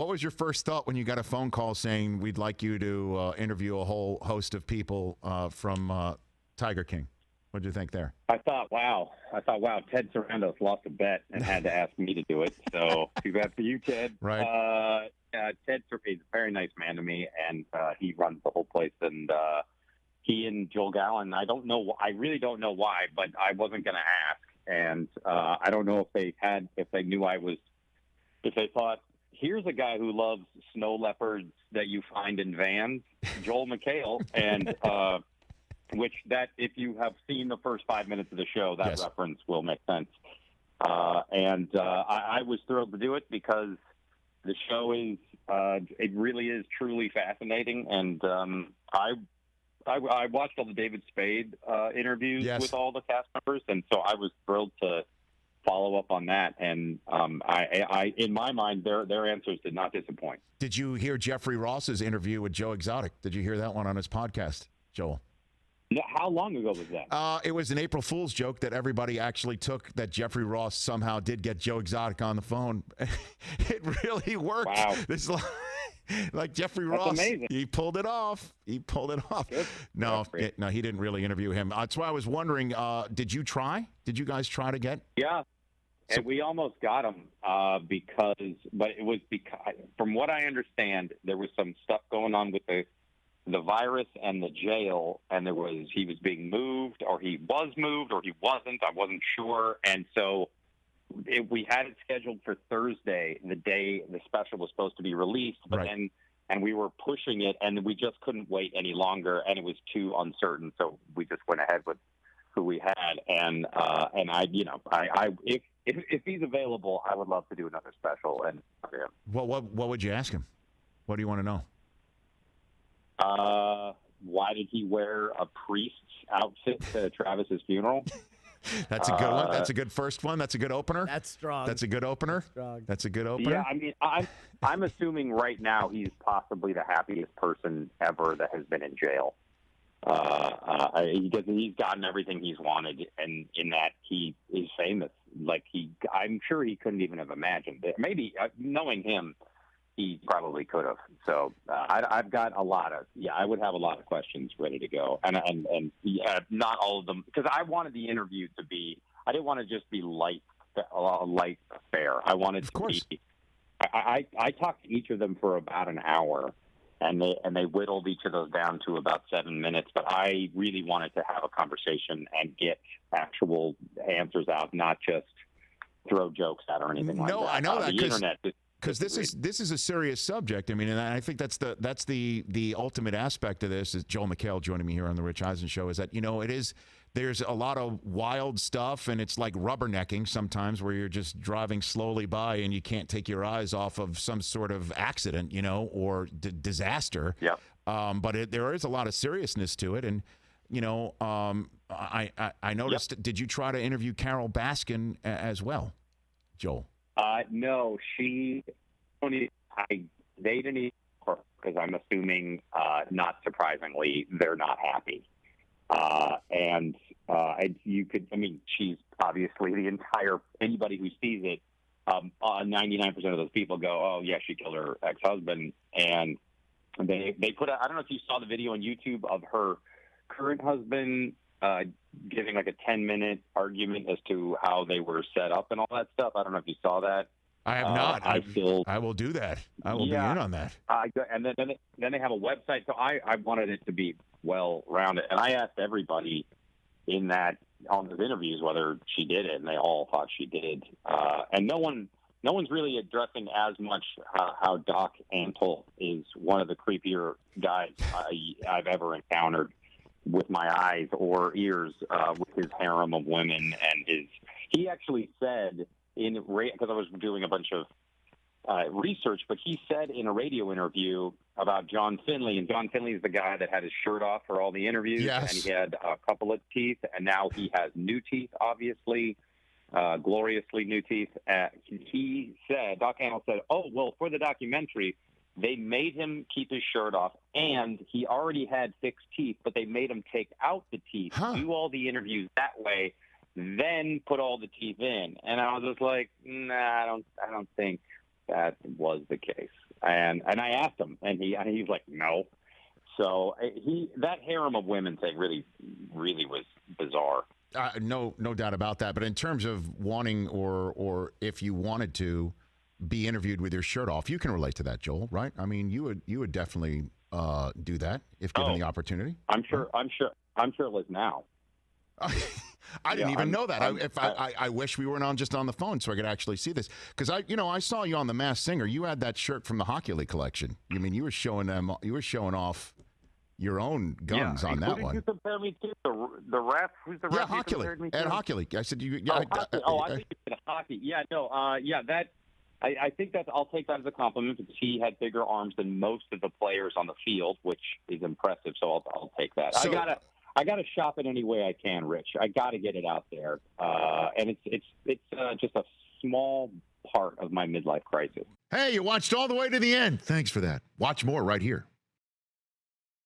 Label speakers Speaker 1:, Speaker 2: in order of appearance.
Speaker 1: What was your first thought when you got a phone call saying we'd like you to interview a whole host of people from Tiger King? What did you think there?
Speaker 2: I thought, wow, Ted Sarandos lost a bet and had to ask me to do it. So too bad for you, Ted.
Speaker 1: Right.
Speaker 2: Ted is a very nice man to me, and he runs the whole place. And he and Joel Gallen, I really don't know why, but I wasn't going to ask. And I don't know if they knew if they thought, here's a guy who loves snow leopards that you find in vans, Joel McHale, and which if you have seen the first 5 minutes of the show, that
Speaker 1: Yes.
Speaker 2: reference will make sense. I was thrilled to do it because the show it really is truly fascinating, and I watched all the David Spade interviews
Speaker 1: Yes.
Speaker 2: with all the cast members, and so I was thrilled to follow up on that. And I in my mind, their answers did not disappoint.
Speaker 1: Did you hear Jeffrey Ross's interview with Joe Exotic? Did you hear that one on his podcast, Joel?
Speaker 2: No, how long ago was that?
Speaker 1: It was an April Fool's joke that everybody actually took, that Jeffrey Ross somehow did get Joe Exotic on the phone. It really worked.
Speaker 2: Wow.
Speaker 1: This like Jeffrey
Speaker 2: That's
Speaker 1: Ross,
Speaker 2: amazing.
Speaker 1: he pulled it off.
Speaker 2: Good.
Speaker 1: No,
Speaker 2: That's great.
Speaker 1: no, he didn't really interview him. That's why I was wondering, did you try? Did you guys try to get?
Speaker 2: Yeah. And we almost got him but it was because, from what I understand, there was some stuff going on with the virus and the jail, and he was being moved, or he was moved, or he wasn't. I wasn't sure, and so we had it scheduled for Thursday, the day the special was supposed to be released, but
Speaker 1: Right.
Speaker 2: then and we were pushing it, and we just couldn't wait any longer, and it was too uncertain, so we just went ahead with who we had, and if he's available, I would love to do another special. And yeah.
Speaker 1: What would you ask him? What do you want to know?
Speaker 2: Why did he wear a priest's outfit to Travis's funeral?
Speaker 1: That's a good one. That's a good first one. That's a good opener.
Speaker 3: That's strong.
Speaker 1: That's a good opener.
Speaker 3: Strong.
Speaker 1: That's a good opener.
Speaker 2: Yeah, I mean, I'm assuming right now he's possibly the happiest person ever that has been in jail. He's gotten everything he's wanted, and in that he is famous. I'm sure he couldn't even have imagined it. Maybe knowing him, he probably could have. So I've got I would have a lot of questions ready to go, and not all of them, because I wanted the interview to be. I didn't want to just be light affair. I wanted to be. I talked to each of them for about an hour, and they whittled each of those down to about 7 minutes. But I really wanted to have a conversation and get actual answers out, not just throw jokes out or anything like that.
Speaker 1: No, I know that
Speaker 2: the internet.
Speaker 1: Because this is a serious subject. I mean, and I think that's the ultimate aspect of this. Is Joel McHale joining me here on the Rich Eisen Show? Is that there's a lot of wild stuff, and it's like rubbernecking sometimes, where you're just driving slowly by and you can't take your eyes off of some sort of accident, or disaster.
Speaker 2: Yeah.
Speaker 1: But there is a lot of seriousness to it, and I noticed. Yep. Did you try to interview Carol Baskin as well, Joel?
Speaker 2: No, they didn't even, because I'm assuming, not surprisingly, they're not happy. She's obviously anybody who sees it, 99% of those people go, oh yeah, she killed her ex-husband. And they put I don't know if you saw the video on YouTube of her current husband, giving like a 10-minute argument as to how they were set up and all that stuff. I don't know if you saw that.
Speaker 1: I have not. I will do that. I will be in on that.
Speaker 2: And then they have a website. So I wanted it to be well-rounded. And I asked everybody on those interviews whether she did it, and they all thought she did. And no one's really addressing as much how Doc Antle is one of the creepier guys I've ever encountered with my eyes or ears, with his harem of women, and he actually said because I was doing a bunch of research, but he said in a radio interview about John Finley, and John Finley is the guy that had his shirt off for all the interviews,
Speaker 1: yes.
Speaker 2: And he had a couple of teeth, and now he has new teeth, obviously, gloriously new teeth. He said, Doc Antle said, oh, well, for the documentary, they made him keep his shirt off, and he already had fixed teeth, but they made him take out the teeth, do all the interviews that way, then put all the teeth in. And I was just like, nah, I don't think that was the case. And I asked him, and he's like, no. So that harem of women thing really was bizarre.
Speaker 1: No doubt about that. But in terms of wanting or if you wanted to be interviewed with your shirt off, you can relate to that, Joel, right? I mean, you would definitely do that if given the opportunity.
Speaker 2: I'm shirtless now.
Speaker 1: I didn't even know that. I wish we weren't just on the phone so I could actually see this, because I saw you on The Masked Singer. You had that shirt from the Hockey League collection. I mean, you were showing off your own guns on that one.
Speaker 2: Who did you compare me to? The ref? Who's the ref?
Speaker 1: Yeah, Hockey League. At Hockey League. I said you. Yeah,
Speaker 2: I think you said hockey. Yeah, no. That. I think I'll take that as a compliment, because he had bigger arms than most of the players on the field, which is impressive. So I'll take that.
Speaker 1: So,
Speaker 2: I gotta shop it any way I can, Rich. I gotta get it out there, and it's just a small part of my midlife crisis.
Speaker 1: Hey, you watched all the way to the end. Thanks for that. Watch more right here.